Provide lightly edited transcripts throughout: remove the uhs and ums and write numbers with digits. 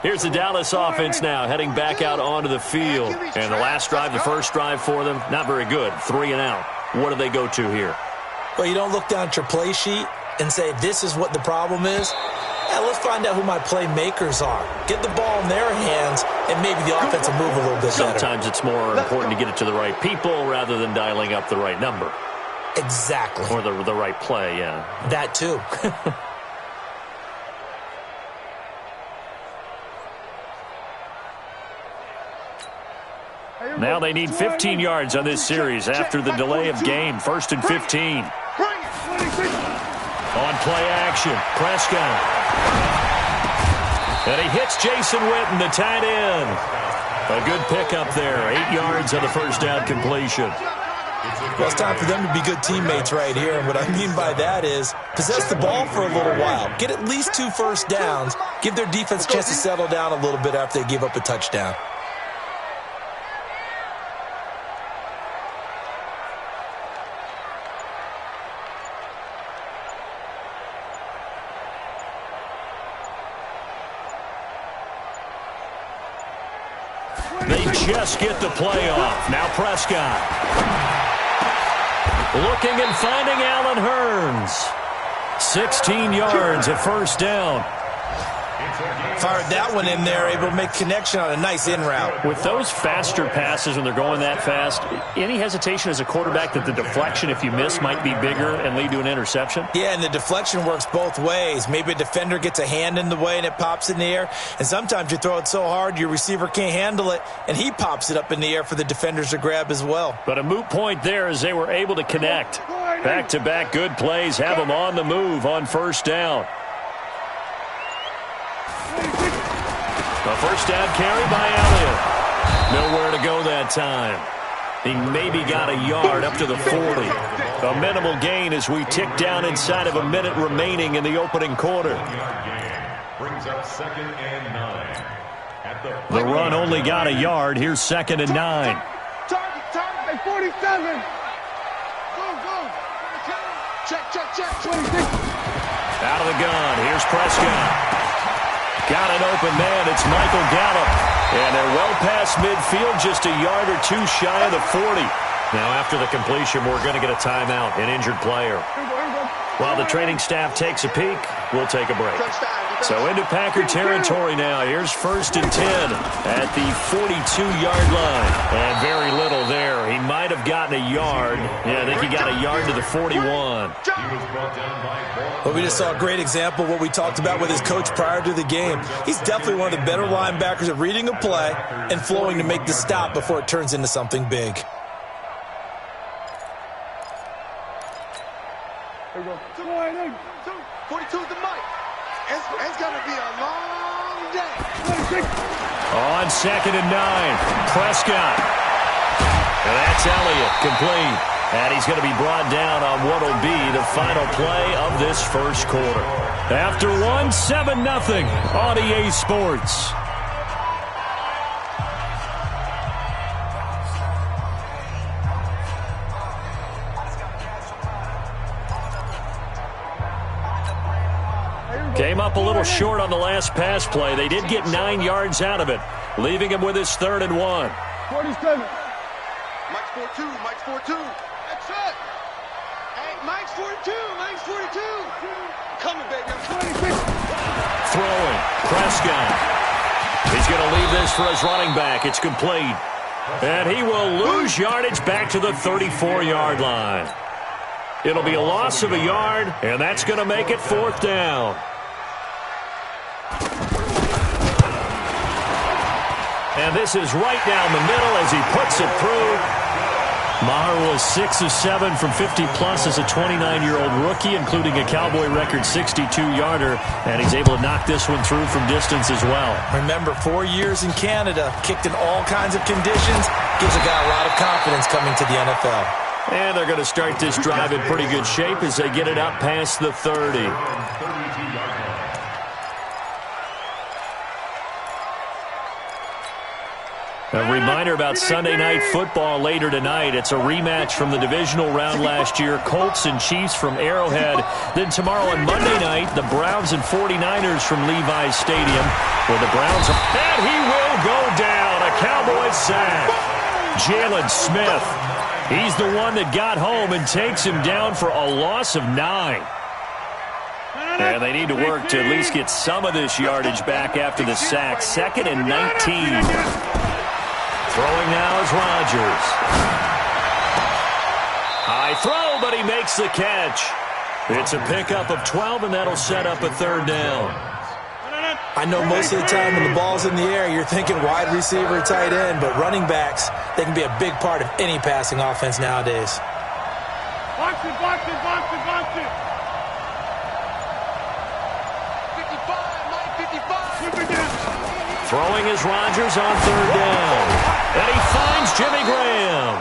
Here's the Dallas offense now heading back out onto the field. And the last drive, the first drive for them, not very good. 3 and out. What do they go to here? Well, you don't look down at your play sheet and say, this is what the problem is. Yeah, let's find out who my playmakers are. Get the ball in their hands, and maybe the offense will move a little bit better. Sometimes it's more important to get it to the right people rather than dialing up the right number. Exactly. Or the right play, yeah. That too. Now they need 15 yards on this series after the delay of game. 1st and 15. On play action, Prescott. And he hits Jason Witten, the tight end. A good pickup there. 8 yards on the first down completion. Well, it's time for them to be good teammates right here. And what I mean by that is possess the ball for a little while. Get at least 2 first downs. Give their defense a chance to settle down a little bit after they give up a touchdown. They just get the play off. Now Prescott. Looking and finding Allen Hurns. 16 yards at first down. Fired that one in there, able to make connection on a nice in route. With those faster passes when they're going that fast, any hesitation as a quarterback that the deflection, if you miss, might be bigger and lead to an interception? Yeah, and the deflection works both ways. Maybe a defender gets a hand in the way and it pops in the air. And sometimes you throw it so hard your receiver can't handle it, and he pops it up in the air for the defenders to grab as well. But a moot point there as they were able to connect. Back-to-back good plays have them on the move on first down. A first down carry by Elliott. Nowhere to go that time. He maybe got a yard up to the 40. A minimal gain as we tick down inside of a minute remaining in the opening quarter. Brings up 2nd and 9. The run only got a yard. Here's 2nd and 9. Target, 47. Go. Check. 26. Out of the gun. Here's Prescott. Got an open man. It's Michael Gallup. And they're well past midfield, just a yard or 2 shy of the 40. Now, after the completion, we're going to get a timeout, an injured player. While the training staff takes a peek, we'll take a break. So into Packer territory now. Here's 1st and 10 at the 42-yard line. And very little there. He might have gotten a yard. Yeah, I think he got a yard to the 41. Well, we just saw a great example of what we talked about with his coach prior to the game. He's definitely one of the better linebackers at reading a play and flowing to make the stop before it turns into something big. There we go. 42 the mic. It's going to be a long day. On 2nd and 9, Prescott. And that's Elliott, complete. And he's going to be brought down on what will be the final play of this first quarter. After 7-0 on EA Sports. Came up a little short on the last pass play. They did get 9 yards out of it, leaving him with his 3rd and 1. 47. Mike's 4-2. Mike's 4-2. That's it. Hey, Mike's 4-2. Mike's 42. Coming, baby. I'm 26. Throwing. Prescott. He's going to leave this for his running back. It's complete. And he will lose yardage back to the 34-yard line. It'll be a loss of a yard, and that's going to make it 4th down. And this is right down the middle as he puts it through. Maher was 6 of 7 from 50-plus as a 29-year-old rookie, including a Cowboy record 62-yarder, and he's able to knock this one through from distance as well. Remember, 4 years in Canada, kicked in all kinds of conditions, gives a guy a lot of confidence coming to the NFL. And they're going to start this drive in pretty good shape as they get it up past the 30. A reminder about Sunday Night Football later tonight. It's a rematch from the divisional round last year. Colts and Chiefs from Arrowhead. Then tomorrow on Monday night, the Browns and 49ers from Levi's Stadium, where the Browns are... And he will go down. A Cowboys sack. Jalen Smith. He's the one that got home and takes him down for a loss of 9. And they need to work to at least get some of this yardage back after the sack. 2nd and 19. Throwing now is Rodgers. High throw, but he makes the catch. It's a pickup of 12, and that'll set up a 3rd down. I know most of the time when the ball's in the air, you're thinking wide receiver, tight end, but running backs, they can be a big part of any passing offense nowadays. Box it, box it, box it, box it. 55, Mike, 55. Throwing is Rodgers on 3rd down. And he finds Jimmy Graham.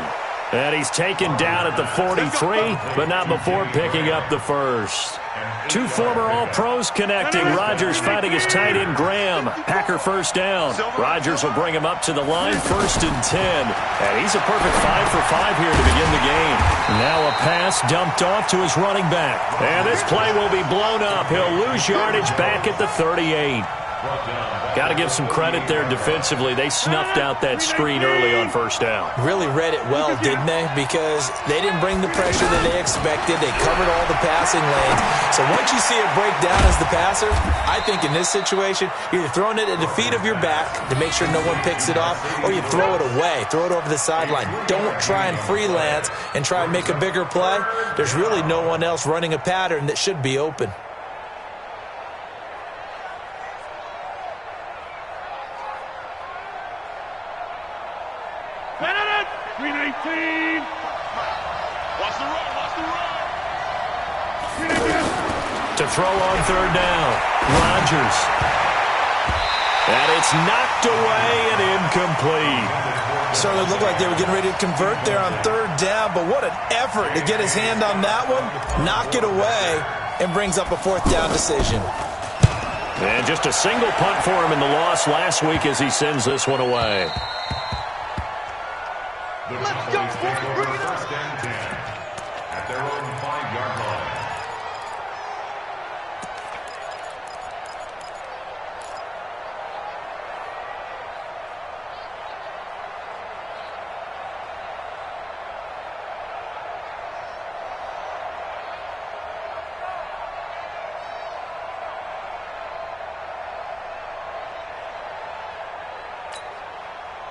And he's taken down at the 43, but not before picking up the first. 2 former All-Pros connecting. Rodgers fighting his tight end Graham. Packer 1st down. Rodgers will bring him up to the line, 1st and 10. And he's a perfect 5 for 5 here to begin the game. Now a pass dumped off to his running back. And this play will be blown up. He'll lose yardage back at the 38. Got to give some credit there defensively. They snuffed out that screen early on 1st down. Really read it well, didn't they? Because they didn't bring the pressure that they expected. They covered all the passing lanes. So once you see it break down as the passer, I think in this situation, you're either throwing it at the feet of your back to make sure no one picks it off, or you throw it away, throw it over the sideline. Don't try and freelance and try and make a bigger play. There's really no one else running a pattern that should be open. To throw on 3rd down, Rodgers. And it's knocked away and incomplete. Certainly looked like they were getting ready to convert there on 3rd down, but what an effort to get his hand on that one, knock it away, and brings up a 4th down decision. And just a single punt for him in the loss last week as he sends this one away. Let's go, bring it up. 1st and 10 at their own 5-yard line.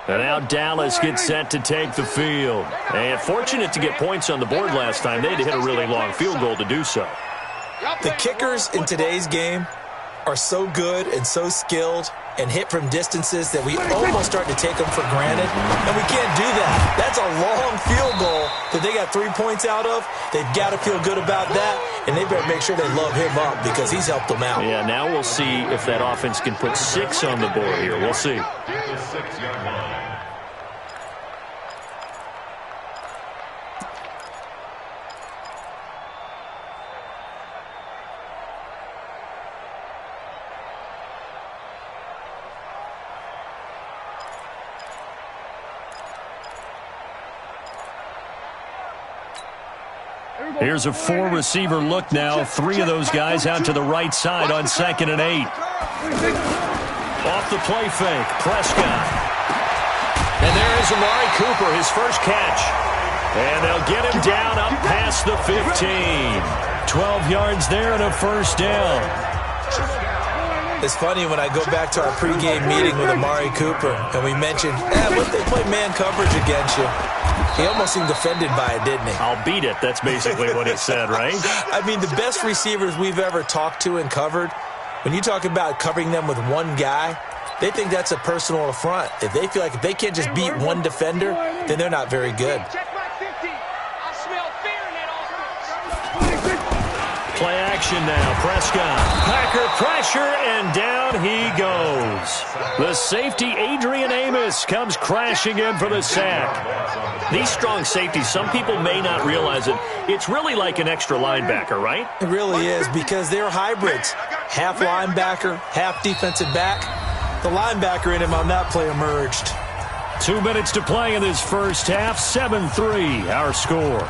And now Dallas gets set to take the field. And fortunate to get points on the board last time. They had to hit a really long field goal to do so. The kickers in today's game are so good and so skilled and hit from distances that we almost start to take them for granted, and we can't do that. That's a long field goal that they got 3 points out of. They've got to feel good about that, and they better make sure they love him up because he's helped them out. Yeah, now we'll see if that offense can put 6 on the board here. We'll see. The 6-yard line. Here's a 4-receiver look now. 3 of those guys out to the right side on 2nd and 8. Off the play fake, Prescott. And there is Amari Cooper, his first catch. And they'll get him down up past the 15. 12 yards there and a 1st down. It's funny when I go back to our pregame meeting with Amari Cooper, and we mentioned, what if they play man coverage against you? He almost seemed offended by it, didn't he? I'll beat it. That's basically what he said, right? I mean, the best receivers we've ever talked to and covered, when you talk about covering them with one guy, they think that's a personal affront. If they feel like if they can't just beat one defender, then they're not very good. Play action now. Prescott. Packer pressure, and down he goes. The safety, Adrian Amos, comes crashing in for the sack. These strong safeties, some people may not realize it. It's really like an extra linebacker, right? It really is, because they're hybrids. Half linebacker, half defensive back. The linebacker in him on that play emerged. 2 minutes to play in this first half. 7-3, our score.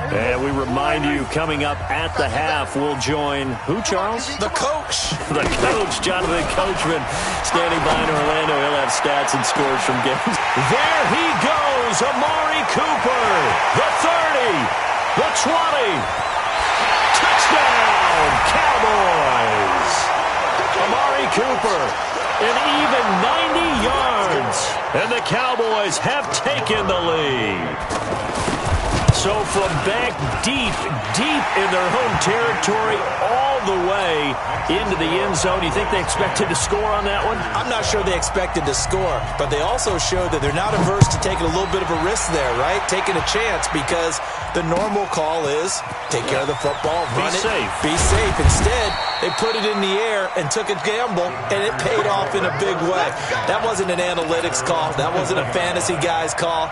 And we remind you, coming up at the half, we'll join who, Charles? The coach. The coach, Jonathan Coachman, standing by in Orlando. He'll have stats and scores from games. There he goes, Amari Cooper. The 30, the 20. Touchdown, Cowboys. Amari Cooper, an even 90 yards. And the Cowboys have taken the lead. So from back deep in their home territory, all the way into the end zone, you think they expected to score on that one? I'm not sure they expected to score, but they also showed that they're not averse to taking a little bit of a risk there, right? Taking a chance, because the normal call is take care of the football, run it, be safe. Instead, they put it in the air and took a gamble, and it paid off in a big way. That wasn't an analytics call. That wasn't a fantasy guy's call.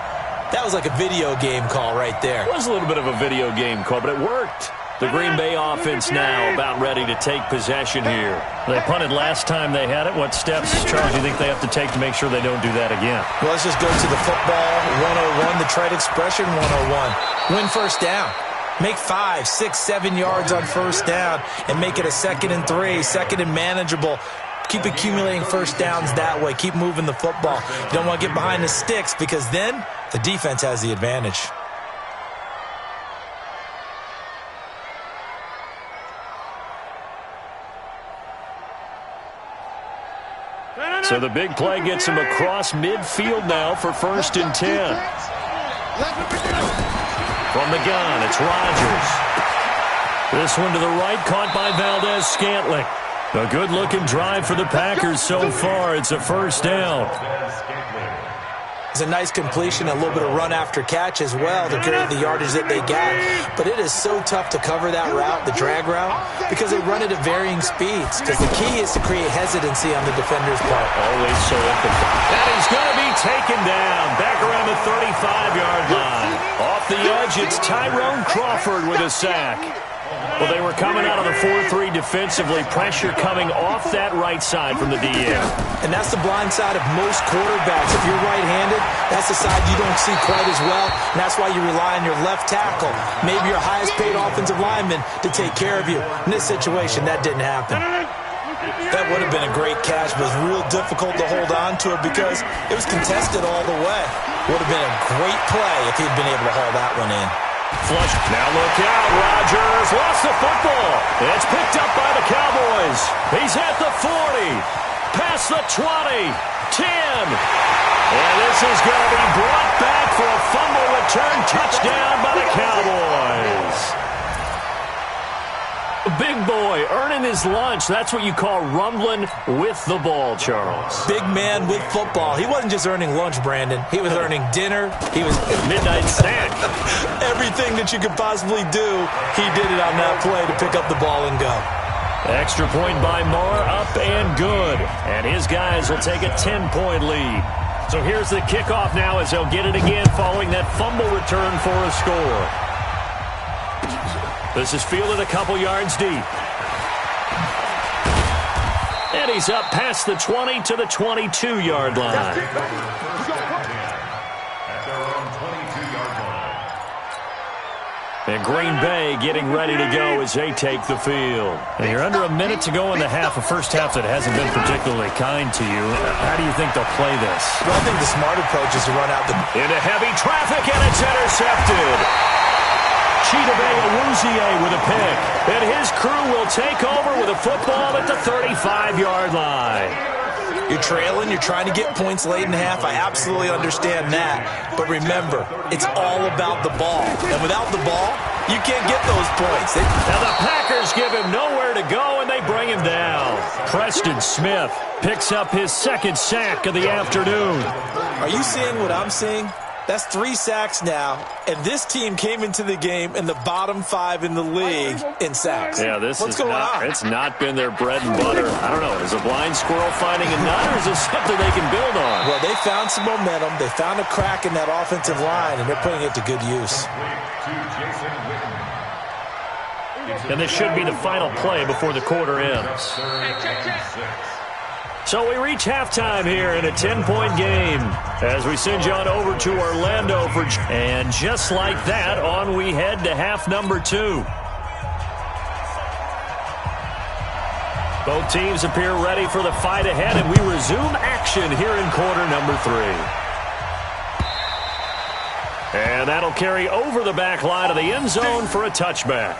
That was like a video game call right there. It was a little bit of a video game call, but it worked. The Green Bay offense now about ready to take possession here. They punted last time they had it. What steps, Charles, do you think they have to take to make sure they don't do that again? Well, let's just go to the football 101, the trade expression 101. Win first down. Make 5, 6, 7 yards on first down and make it a 2nd and 3, 2nd and manageable. Keep accumulating first downs that way. Keep moving the football. You don't want to get behind the sticks, because then the defense has the advantage. So the big play gets him across midfield now for 1st and 10. From the gun, it's Rodgers. This one to the right, caught by Valdez-Scantling. A good-looking drive for the Packers so far. It's a first down. It's a nice completion, a little bit of run after catch as well to carry the yardage that they got. But it is so tough to cover that route, the drag route, because they run it at varying speeds. Because the key is to create hesitancy on the defender's part. Always so important. And he's going to be taken down back around the 35-yard line. Off the edge, it's Tyrone Crawford with a sack. Well, they were coming out of the 4-3 defensively. Pressure coming off that right side from the DM. And that's the blind side of most quarterbacks. If you're right-handed, that's the side you don't see quite as well. And that's why you rely on your left tackle, maybe your highest-paid offensive lineman, to take care of you. In this situation, that didn't happen. That would have been a great catch, but it was real difficult to hold on to it because it was contested all the way. Would have been a great play if he'd been able to haul that one in. Flush. Now look out. Rodgers lost the football. It's picked up by the Cowboys. He's at the 40. Past the 20. 10. And this is going to be brought back for a fumble return touchdown by the Cowboys. Big boy earning his lunch. That's what you call rumbling with the ball, Charles. Big man with football. He wasn't just earning lunch, Brandon. He was earning dinner. He was midnight snack. Everything that you could possibly do, he did it on that play to pick up the ball and go. Extra point by Marr, up and good. And his guys will take a 10-point lead. So here's the kickoff now as they'll get it again following that fumble return for a score. This is fielded a couple yards deep. And he's up past the 20 to the 22-yard line. At their own 22-yard line. And Green Bay getting ready to go as they take the field. And you're under a minute to go in the half, a first half that hasn't been particularly kind to you. How do you think they'll play this? Well, I think the smart approach is to run out the... Into heavy traffic, and it's intercepted. Chidobe Awuzie with a pick. And his crew will take over with a football at the 35-yard line. You're trailing. You're trying to get points late in the half. I absolutely understand that. But remember, it's all about the ball. And without the ball, you can't get those points. Now the Packers give him nowhere to go, and they bring him down. Preston Smith picks up his second sack of the afternoon. Are you seeing what I'm seeing? That's 3 sacks now, and this team came into the game in the bottom 5 in the league in sacks. Yeah, what's going on? It's not been their bread and butter. I don't know. Is a blind squirrel finding a nut, or is this something they can build on? Well, they found some momentum. They found a crack in that offensive line, and they're putting it to good use. And this should be the final play before the quarter ends. So we reach halftime here in a 10-point game as we send you on over to Orlando for... And just like that, on we head to half number 2. Both teams appear ready for the fight ahead, and we resume action here in quarter number 3. And that'll carry over the back line of the end zone for a touchback.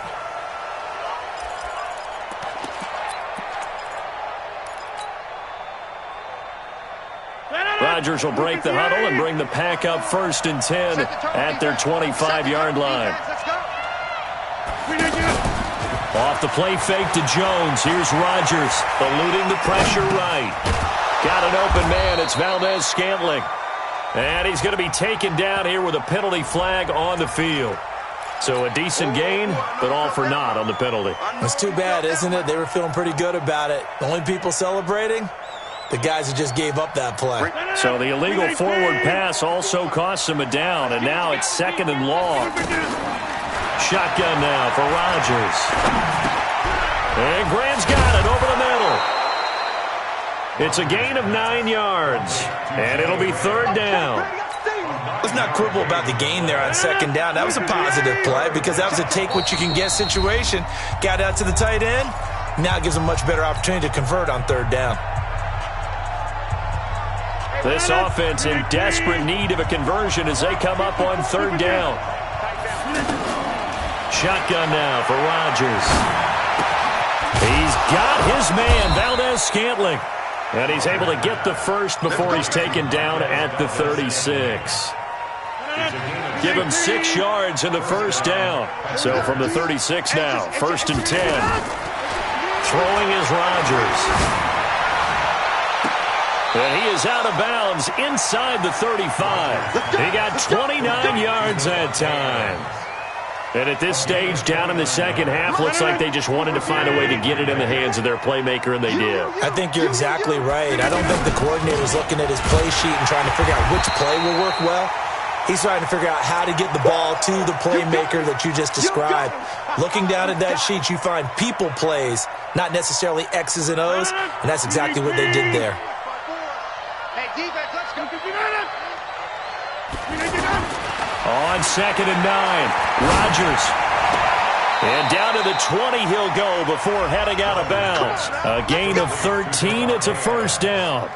Rodgers will break the huddle and bring the pack up 1st and 10 at their 25-yard line. Off the play fake to Jones. Here's Rodgers, eluding the pressure right. Got an open man. It's Valdez-Scantling. And he's going to be taken down here with a penalty flag on the field. So a decent gain, but all for naught on the penalty. That's too bad, isn't it? They were feeling pretty good about it. The only people celebrating? The guys who just gave up that play. So the illegal forward pass also costs him a down, and now it's 2nd and long. Shotgun now for Rodgers. And Grant's got it over the middle. It's a gain of 9 yards, and it'll be 3rd down. Let's not quibble about the gain there on 2nd down. That was a positive play because that was a take-what-you-can-get situation. Got out to the tight end. Now it gives them a much better opportunity to convert on 3rd down. This offense in desperate need of a conversion as they come up on 3rd down. Shotgun now for Rodgers. He's got his man, Valdez-Scantling. And he's able to get the first before he's taken down at the 36. Give him 6 yards in the 1st down. So from the 36 now, 1st and 10. Throwing is Rodgers. And he is out of bounds inside the 35. He got 29 yards that time. And at this stage, down in the 2nd half, looks like they just wanted to find a way to get it in the hands of their playmaker, and they did. I think you're exactly right. I don't think the coordinator's looking at his play sheet and trying to figure out which play will work well. He's trying to figure out how to get the ball to the playmaker that you just described. Looking down at that sheet, you find people plays, not necessarily X's and O's, and that's exactly what they did there. Defense, let's go. On 2nd and 9, Rodgers. And down to the 20 he'll go before heading out of bounds. A gain of 13, it's a 1st down.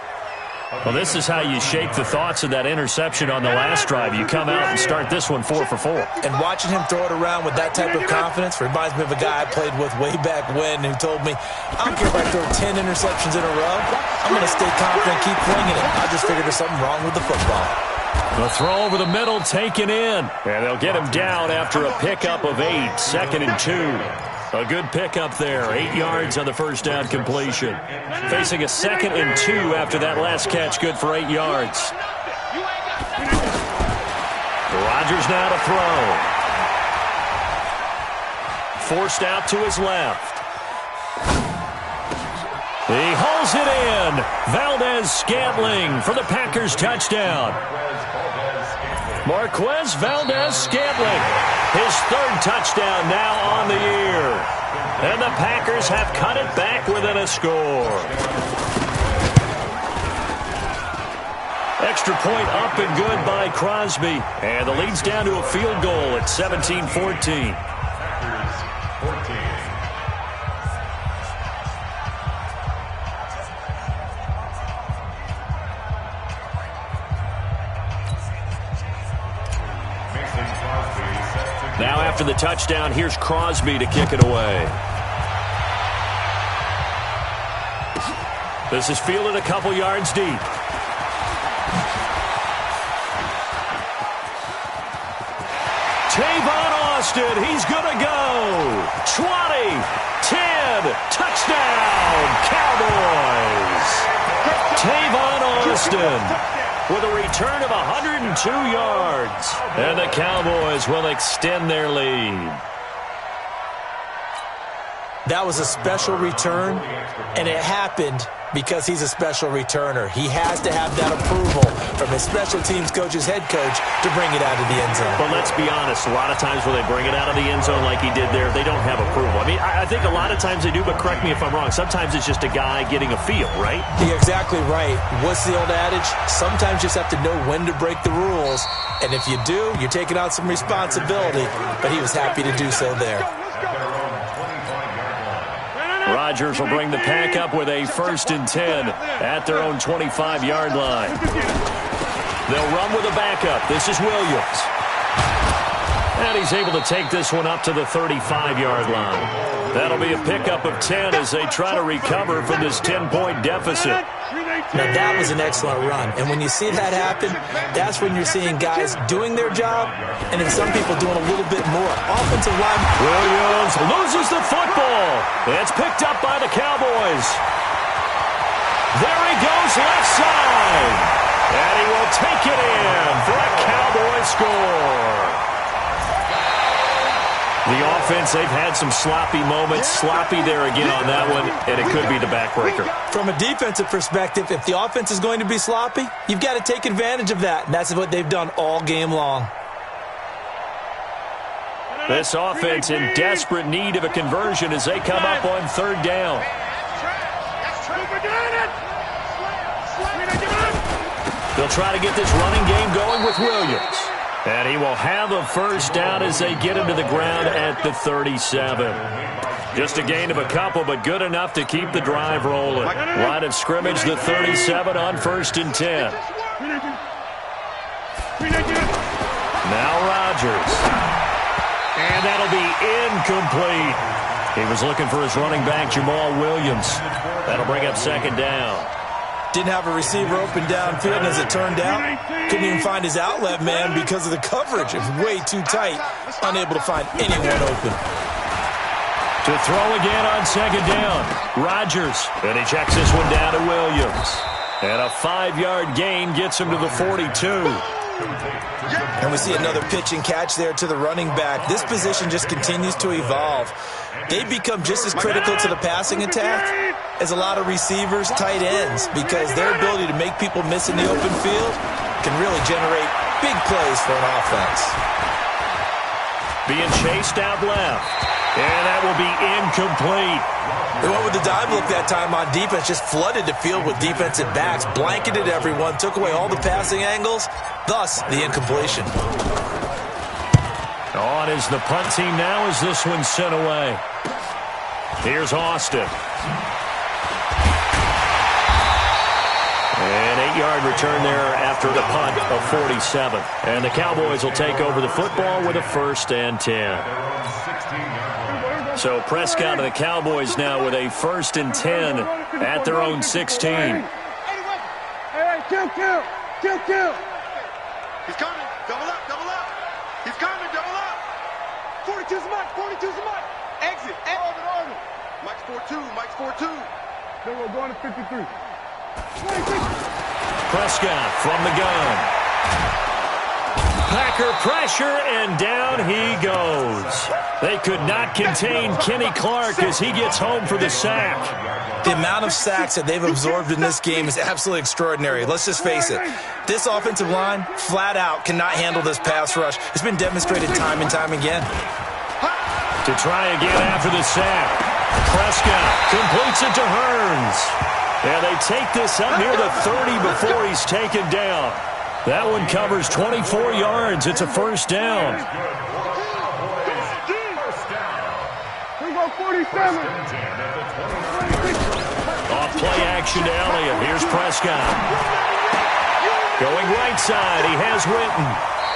Well, this is how you shake the thoughts of that interception on the last drive. You come out and start this one 4 for 4. And watching him throw it around with that type of confidence reminds me of a guy I played with way back when who told me, I don't care if I throw 10 interceptions in a row. I'm going to stay confident, keep flinging it. I just figured there's something wrong with the football. The throw over the middle taken in. And they'll get him down after a pickup of 8, 2nd and 2. A good pickup there, 8 yards on the 1st down completion. Facing a 2nd and 2 after that last catch, good for 8 yards. Rodgers now to throw. Forced out to his left. He hauls it in. Valdez-Scantling for the Packers touchdown. Marquez Valdez-Scantling, his 3rd touchdown now on the year. And the Packers have cut it back within a score. Extra point up and good by Crosby. And the lead's down to a field goal at 17-14. Packers 14. Now after the touchdown, here's Crosby to kick it away. This is fielded a couple yards deep. Tavon Austin, he's going to go. 20, 10, touchdown, Cowboys. Tavon Austin with a return of 102 yards. And the Cowboys will extend their lead. That was a special return, and it happened because he's a special returner. He has to have that approval from his special teams coach's head coach to bring it out of the end zone. But let's be honest, a lot of times when they bring it out of the end zone like he did there, they don't have approval. I mean, I think a lot of times they do, but correct me if I'm wrong. Sometimes it's just a guy getting a feel, right? You're exactly right. What's the old adage? Sometimes you just have to know when to break the rules, and if you do, you're taking on some responsibility, but he was happy to do so there. Rodgers will bring the pack up with a 1st and 10 at their own 25-yard line. They'll run with a backup. This is Williams. And he's able to take this one up to the 35-yard line. That'll be a pickup of 10 as they try to recover from this 10-point deficit. Now, that was an excellent run. And when you see that happen, that's when you're seeing guys doing their job and then some people doing a little bit more. Offensive line. Williams loses the football. It's picked up by the Cowboys. There he goes left side. And he will take it in for a Cowboy score. The offense, they've had some sloppy moments. Sloppy there again on that one, and it could be the backbreaker. From a defensive perspective, if the offense is going to be sloppy, you've got to take advantage of that, and that's what they've done all game long. This offense in desperate need of a conversion as they come up on 3rd down. They'll try to get this running game going with Williams. And he will have a 1st down as they get him to the ground at the 37. Just a gain of a couple, but good enough to keep the drive rolling. Line of scrimmage, the 37 on 1st and 10. Now Rodgers. And that'll be incomplete. He was looking for his running back, Jamal Williams. That'll bring up 2nd down. Didn't have a receiver open downfield, and as it turned out, couldn't even find his outlet man because of the coverage. It was way too tight, unable to find anyone open. To throw again on 2nd down, Rodgers. And he checks this one down to Williams. And a 5-yard gain gets him to the 42. And we see another pitch and catch there to the running back. This position just continues to evolve. They become just as critical to the passing attack as a lot of receivers, tight ends, because their ability to make people miss in the open field can really generate big plays for an offense. Being chased out left. And that will be incomplete. They went with the dive look that time on defense, just flooded the field with defensive backs, blanketed everyone, took away all the passing angles, thus the incompletion. On is the punt team now as this one's sent away. Here's Austin. An 8-yard return there after the punt of 47. And the Cowboys will take over the football with a 1st and 10. So Prescott and the Cowboys now with a 1st and 10 at their own 16. Hey, kill. He's coming. Double up. He's coming. Double up. 42's a mark. Exit. Orbit. Mike's 4-2. Then we're going to 53. 26. Prescott from the gun. Packer pressure, and down he goes. They could not contain Kenny Clark as he gets home for the sack. The amount of sacks that they've absorbed in this game is absolutely extraordinary. Let's just face it. This offensive line, flat out, cannot handle this pass rush. It's been demonstrated time and time again. To try again after the sack. Prescott completes it to Hearns. And they take this up near the 30 before he's taken down. That one covers 24 yards. It's a 1st down. We go 47. Off play action to Elliott. Here's Prescott. Going right side. He has Witten.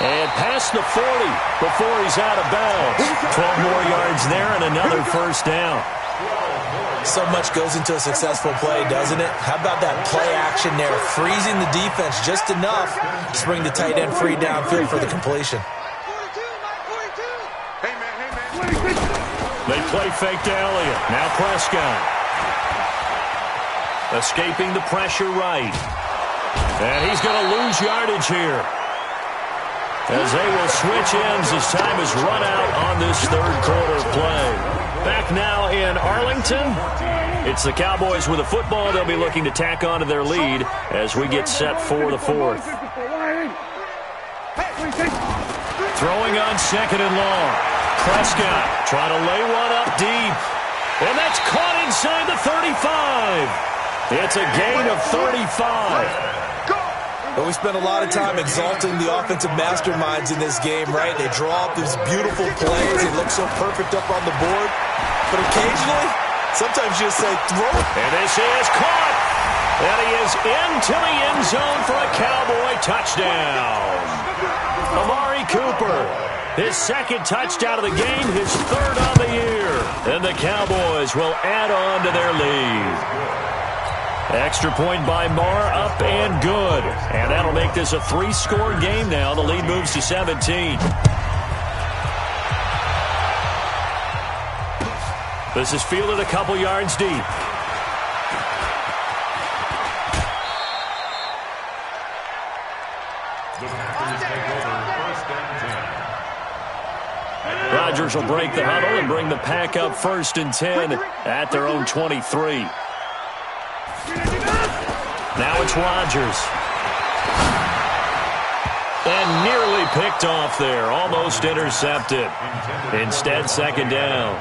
And past the 40 before he's out of bounds. 12 more yards there and another 1st down. So much goes into a successful play, doesn't it? How about that play action there, freezing the defense just enough to bring the tight end free downfield for the completion. Hey, man. They play fake to Elliott. Now Prescott. Escaping the pressure right. And he's going to lose yardage here. As they will switch ends as time is run out on this 3rd quarter play. Back now in Arlington. It's the Cowboys with the football. They'll be looking to tack on to their lead as we get set for the fourth. Throwing on second and long. Prescott trying to lay one up deep. And that's caught inside the 35. It's a gain of 35. But we spend a lot of time exalting the offensive masterminds in this game, right? They draw up these beautiful plays. They look so perfect up on the board. But occasionally, sometimes you just say, throw it. And this is caught. And he is into the end zone for a Cowboy touchdown. Amari Cooper, his second touchdown of the game, his third on the year. And the Cowboys will add on to their lead. Extra point by Marr, up and good. And that'll make this a 3-score game now. The lead moves to 17. This is fielded a couple yards deep. Rodgers will break the huddle and bring the pack up 1st and 10 at their own 23. Now it's Rodgers. And nearly picked off there. Almost intercepted. Instead, second down.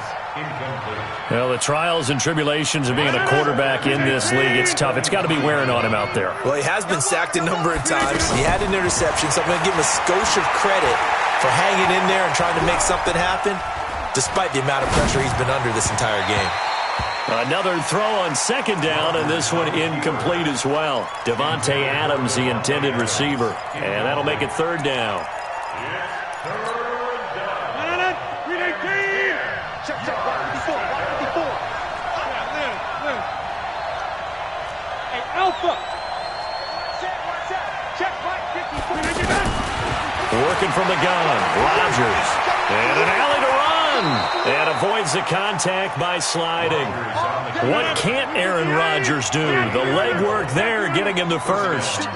Well, the trials and tribulations of being a quarterback in this league, it's tough. It's got to be wearing on him out there. Well, he has been sacked a number of times. He had an interception, so I'm going to give him a skosh of credit for hanging in there and trying to make something happen, despite the amount of pressure he's been under this entire game. Another throw on second down, and this one incomplete as well. Devontae Adams, the intended receiver. And that'll make it third down. Working from the gun, Rodgers. And an alley to run. And avoids the contact by sliding. What can't Aaron Rodgers do? The legwork there getting him to first.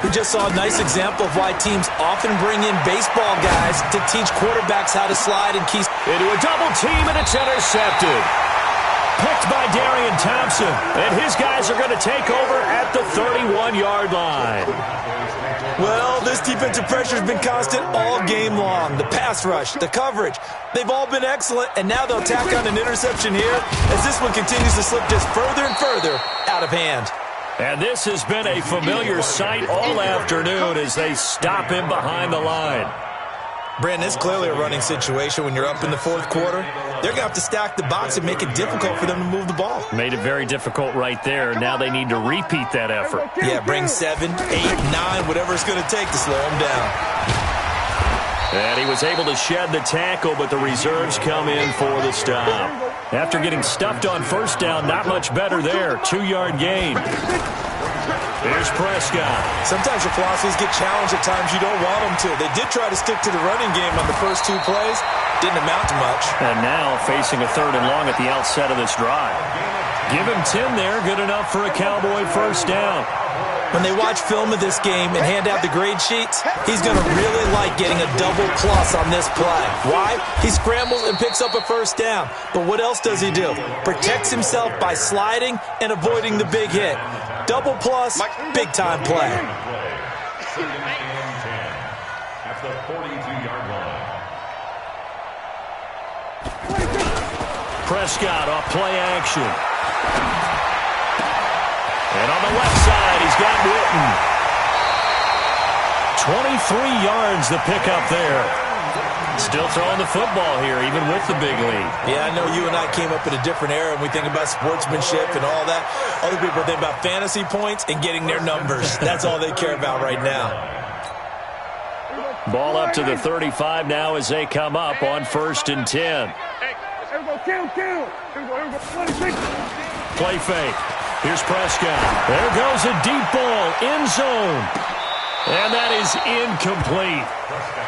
We just saw a nice example of why teams often bring in baseball guys to teach quarterbacks how to slide and keep. Into a double team, and it's intercepted. Picked by Darian Thompson. And his guys are going to take over at the 31-yard line. Well, this defensive pressure has been constant all game long. The pass rush, the coverage, they've all been excellent, and now they'll tack on an interception here as this one continues to slip just further and further out of hand. And this has been a familiar sight all afternoon as they stop him behind the line. Brandon, it's clearly a running situation when you're up in the fourth quarter. They're going to have to stack the box and make it difficult for them to move the ball. Made it very difficult right there. Now they need to repeat that effort. Yeah, bring 7, 8, 9, whatever it's going to take to slow them down. And he was able to shed the tackle, but the reserves come in for the stop. After getting stuffed on first down, not much better there. 2-yard gain. Here's Prescott. Sometimes your philosophies get challenged at times you don't want them to. They did try to stick to the running game on the first 2 plays. Didn't amount to much. And now facing a 3rd and long at the outset of this drive. Give him 10 there. Good enough for a Cowboy first down. When they watch film of this game and hand out the grade sheets, he's going to really like getting a double plus on this play. Why? He scrambles and picks up a first down. But what else does he do? Protects himself by sliding and avoiding the big hit. Double plus, big-time play. At the 42-yard line. Prescott off play action. And on the left side, he's got Witten. 23 yards the pickup there. Still throwing the football here, even with the big lead. Yeah, I know you and I came up in a different era, and we think about sportsmanship and all that. Other people think about fantasy points and getting their numbers. That's all they care about right now. Ball up to the 35 now as they come up on 1st and 10. Play fake. Here's Prescott. There goes a deep ball, end zone. And that is incomplete.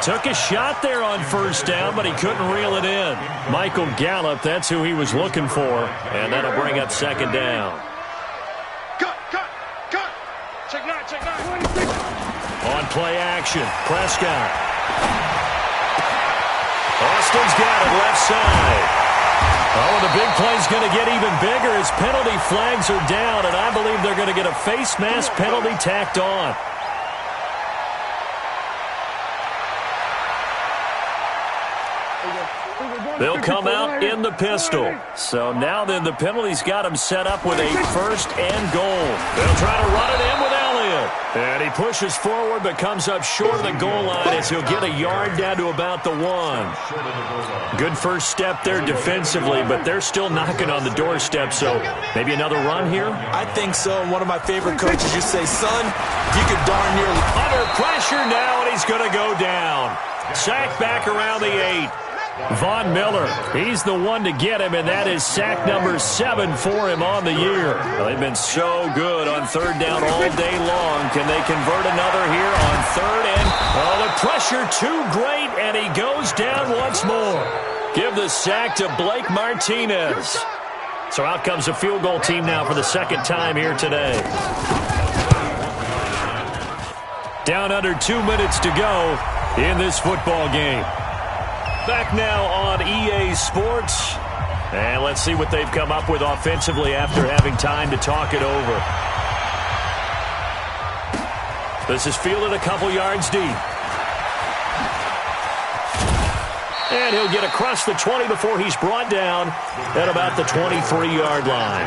Took a shot there on first down, but he couldn't reel it in. Michael Gallup, that's who he was looking for. And that'll bring up second down. Cut. Check nine. On play action, Prescott. Austin's got it left side. Oh, and the big play's going to get even bigger as penalty flags are down, and I believe they're going to get a face mask penalty tacked on. They'll come out in the pistol. So now then the penalty's got him set up with a first and goal. They'll try to run it in with Elliott. And he pushes forward but comes up short of the goal line as he'll get a yard down to about the 1. Good first step there defensively, but they're still knocking on the doorstep, so maybe another run here? I think so. And one of my favorite coaches used to say, son, you could darn near... Under pressure now, and he's going to go down. Sack back around the 8. Von Miller, he's the one to get him, and that is sack number 7 for him on the year. Well, they've been so good on third down all day long. Can they convert another here on third? And, oh, the pressure too great, and he goes down once more. Give the sack to Blake Martinez. So out comes a field goal team now for the second time here today. Down under 2 minutes to go in this football game. Back now on EA Sports. And let's see what they've come up with offensively after having time to talk it over. This is fielded a couple yards deep. And he'll get across the 20 before he's brought down at about the 23-yard line.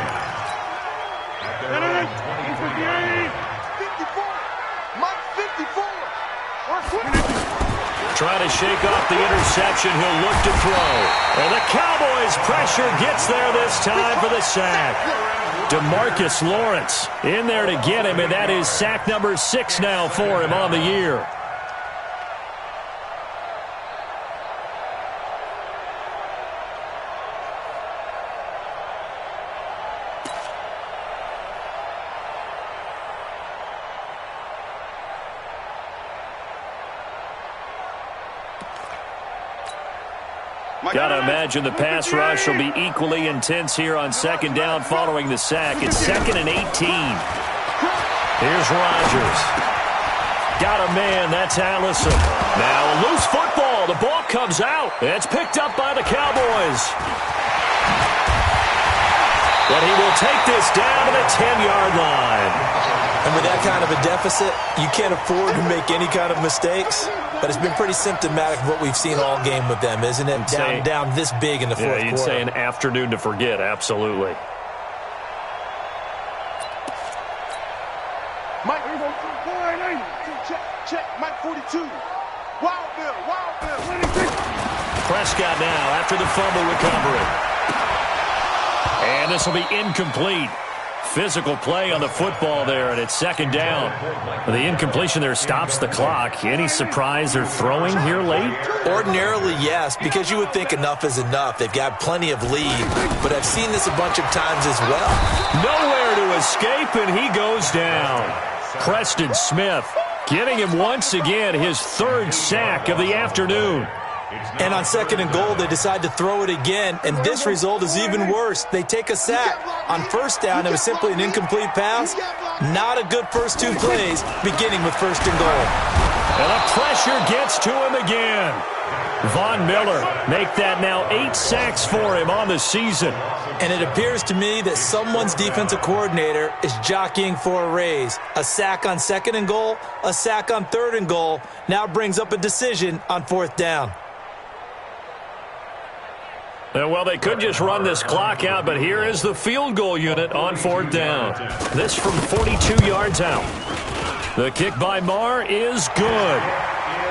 Trying to shake off the interception. He'll look to throw. And the Cowboys' pressure gets there this time for the sack. DeMarcus Lawrence in there to get him, and that is sack number 6 now for him on the year. Got to imagine the pass rush will be equally intense here on second down following the sack. It's 2nd and 18. Here's Rodgers. Got a man. That's Allison. Now a loose football. The ball comes out. It's picked up by the Cowboys. But he will take this down to the 10-yard line. And with that kind of a deficit, you can't afford to make any kind of mistakes. But it's been pretty symptomatic of what we've seen all game with them, isn't it? Down this big in the fourth quarter. You'd say an afternoon to forget, absolutely. Mike, check, Mike 42. Wild Bill. Prescott now after the fumble recovery. And this will be incomplete. Physical play on the football there, and it's second down. The incompletion there stops the clock. Any surprise they're throwing here late? Ordinarily, yes, because you would think enough is enough. They've got plenty of lead, but I've seen this a bunch of times as well. Nowhere to escape, and he goes down. Preston Smith getting him once again his 3rd sack of the afternoon. And on 2nd and goal, they decide to throw it again, and this result is even worse. They take a sack. On first down, it was simply an incomplete pass. Not a good first 2 plays, beginning with 1st and goal. And the pressure gets to him again. Von Miller make that now 8 sacks for him on the season. And it appears to me that someone's defensive coordinator is jockeying for a raise. A sack on 2nd and goal, a sack on 3rd and goal, now brings up a decision on 4th down. Well, they could just run this clock out, but here is the field goal unit on 4th down. This from 42 yards out. The kick by Marr is good.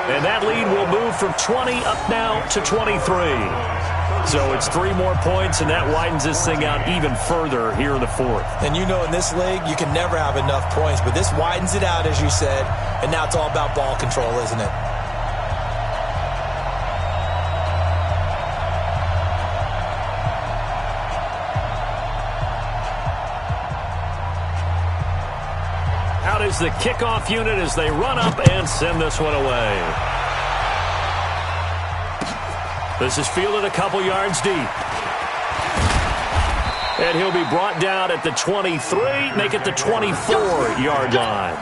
And that lead will move from 20 up now to 23. So it's 3 more points, and that widens this thing out even further here in the 4th. And you know in this league, you can never have enough points, but this widens it out, as you said, and now it's all about ball control, isn't it? Out is the kickoff unit as they run up and send this one away. This is fielded a couple yards deep. And he'll be brought down at the 23, make it the 24-yard line.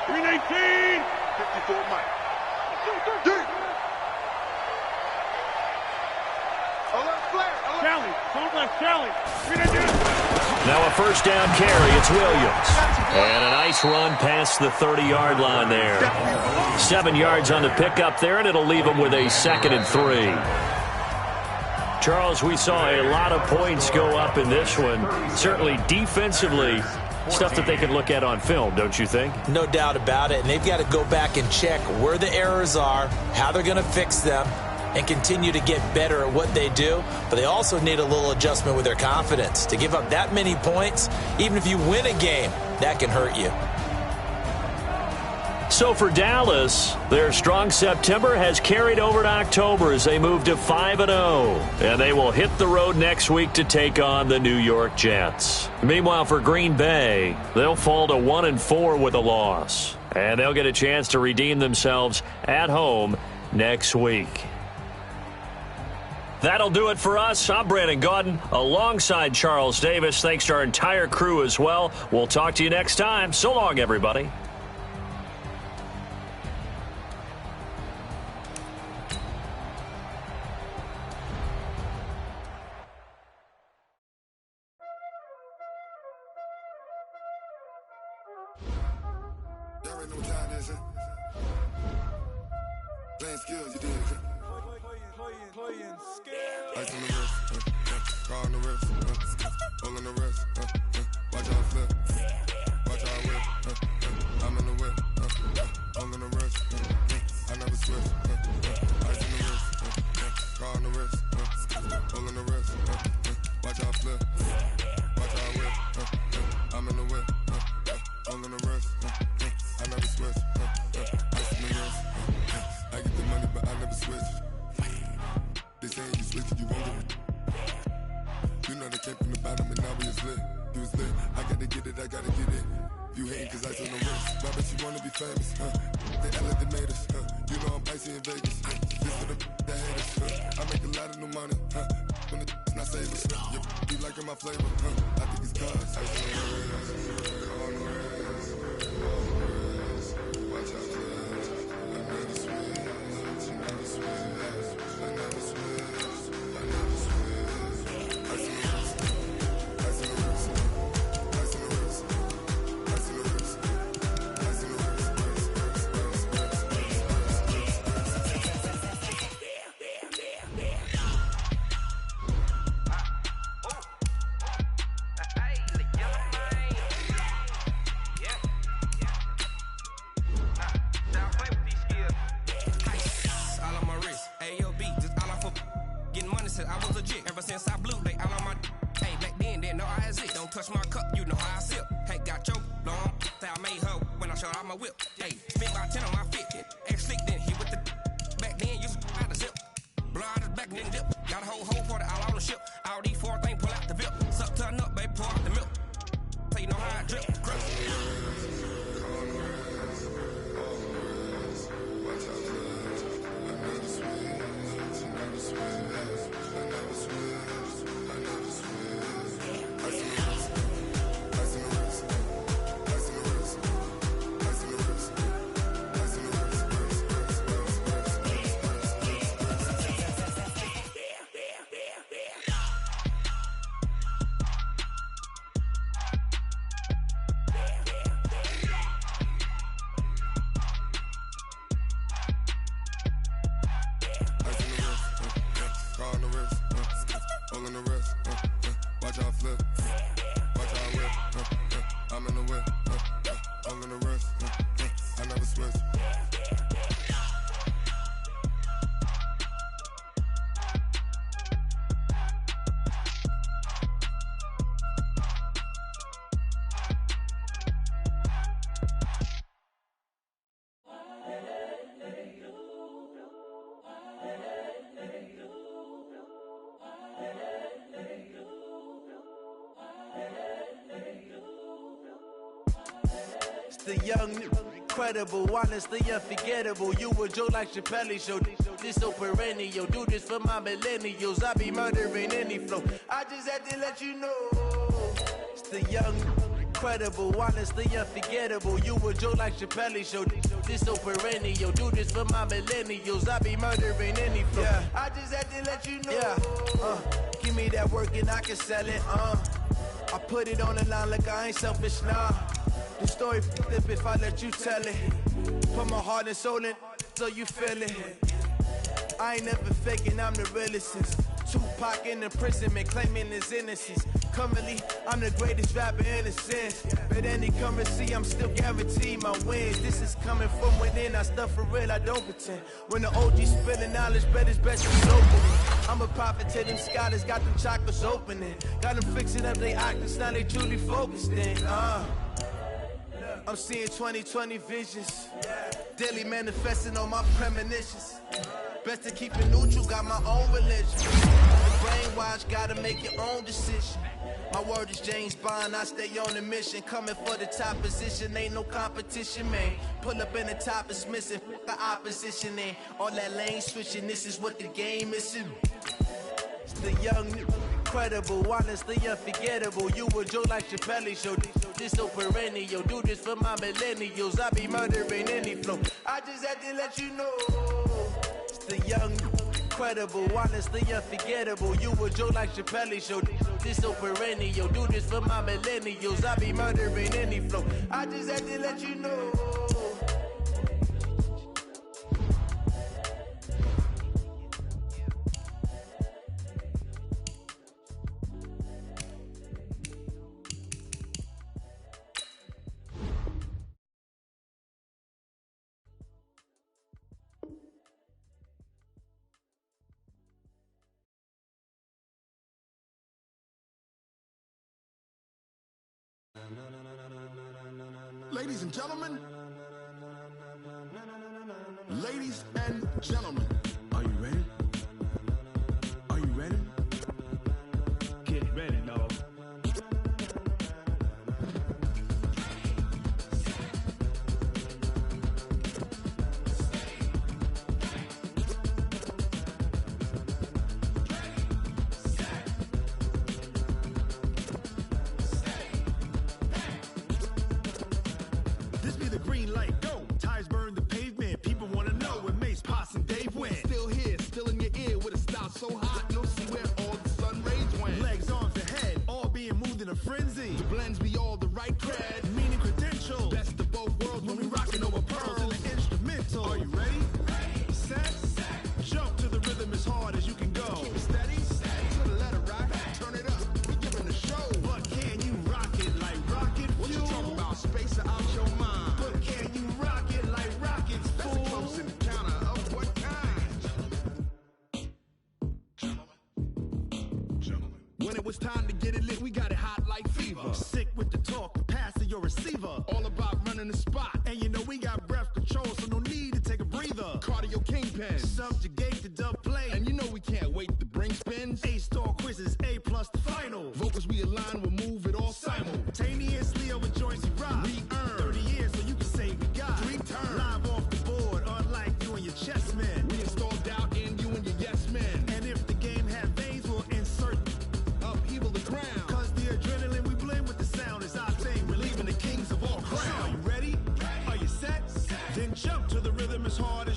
319. 54 Mike. Deep. Alert flare. Challenge. Don't left challenge. 319. Now a first down carry. It's Williams. And a nice run past the 30-yard line there. 7 yards on the pickup there, and it'll leave them with a 2nd and 3. Charles, we saw a lot of points go up in this one. Certainly defensively, stuff that they can look at on film, don't you think? No doubt about it. And they've got to go back and check where the errors are, how they're going to fix them, and continue to get better at what they do. But they also need a little adjustment with their confidence. To give up that many points, even if you win a game, that can hurt you. So for Dallas, their strong September has carried over to October as they move to 5-0. And they will hit the road next week to take on the New York Jets. Meanwhile, for Green Bay, they'll fall to 1-4 with a loss. And they'll get a chance to redeem themselves at home next week. That'll do it for us. I'm Brandon Gaudin alongside Charles Davis. Thanks to our entire crew as well. We'll talk to you next time. So long, everybody. Playing skills, you did. Playing skills. Ice on the wrist, car on the wrist, all on the wrist, watch out flip, watch out whip, I'm in the whip, all on the wrist, I never switch, ice on the wrist, car on the wrist, all on the wrist, watch out flip, watch out whip, I'm in the whip, all on the wrist, I never switch, ice on the wrist, I get the money but I never switch. They saying you switch it, you won't get it. You know they came from the bottom and now we is lit. You was lit, I gotta get it, I gotta get it. You hating cause ice on the wrist. Why bet you wanna be famous, They made us, You know I'm icy in Vegas, This for the haters, I make a lot of new money, When it's not savers, You liking my flavor, I think it's cause ice on the wrist, on the wrist, watch out for this. I never switch, I never switch. I never switch, I never switch. Ice on the wrist, ice on the wrist, ice on the wrist, ice on the wrist, ice on the touch my cup, you know how I sip. Hey, got your long, say I made her when I showed out my whip. Hey, spent about 10 on my fit. Ex-slick then he with the back then you out the zip. Blow out his back and then dip. Got a whole party all on the ship. All these 4 things pull out the VIP. Suck turn up, baby, pour out the milk. So you know how I drip. The young, incredible, honestly unforgettable. You a joke like Chappelle show. This so perennial. Do this for my millennials. I be murdering any flow. I just had to let you know. It's the young, incredible, honestly unforgettable. You a joke like Chappelle show. This so perennial. Do this for my millennials. I be murdering any flow. Yeah. I just had to let you know. Yeah. Give me that work and I can sell it. I put it on the line like I ain't selfish, nah. The story flip if I let you tell it. Put my heart and soul in so you feel it. I ain't never faking, I'm the realest since Tupac in imprisonment, claiming his innocence. Currently, I'm the greatest rapper in a sense. But any currency, I'm still guaranteed my wins. This is coming from within, I stuff for real, I don't pretend. When the OG spilling knowledge, bet it's best you open it. I'm a prophet to them scholars, got them chakras opening. Got them fixing up their octaves, now they truly focused in. I'm seeing 2020 visions. Daily manifesting on my premonitions. Best to keep it neutral, got my own religion. Brainwash, gotta make your own decision. My word is James Bond, I stay on a mission. Coming for the top position, ain't no competition, man. Pull up in the top is missing, the opposition ain't. All that lane switching, this is what the game is. It's the young, incredible, honestly unforgettable. You a joke like Chappelle show. This so perennial. Do this for my millennials. I be murdering any flow. I just had to let you know. It's the young, incredible, honestly unforgettable. You a joke like Chappelle show. This so perennial. Do this for my millennials. I be murdering any flow. I just had to let you know. Ladies and gentlemen, ladies and gentlemen, are you ready? Are you ready? Get ready, dog. So hot, you'll see where all the sun rays went. Legs, arms, ahead, all being moved in a frenzy. The blends be all the right cred, meaning credentials. Best of both worlds when we rockin' over pearls in the instrumental. Are you ready? Ready. Set. Jump to the rhythm as hard as you can go. Keep it steady. To the letter right. Turn it up. We giving the show. But can you rock it like rocket fuel? What you talking about? Space out your mind. But can you rock it like rockets, fool? That's a close encounter of what kind? When it was time to get it lit, we got it hot like fever. Sick with the talk, pass to your receiver. All about running the spot. And you know we got breath control, so no need to take a breather. Cardio kingpin, subjugate the dub play. And you know we can't wait to bring spins. A-star quizzes, A+ the final. Vocals we align, we'll move it all simultaneously over joints we rock. We earn 30 years, so you can say we got 3 turns. Live off the board, unlike you and your chess men. We install doubt in you and your yes men. And if the game had veins, we'll insert upheaval the crown. Cause the adrenaline we blend with the sound is our thing. We're leaving the kings of all crowns. So are you ready? Are you set? Then jump to the rhythm as hard as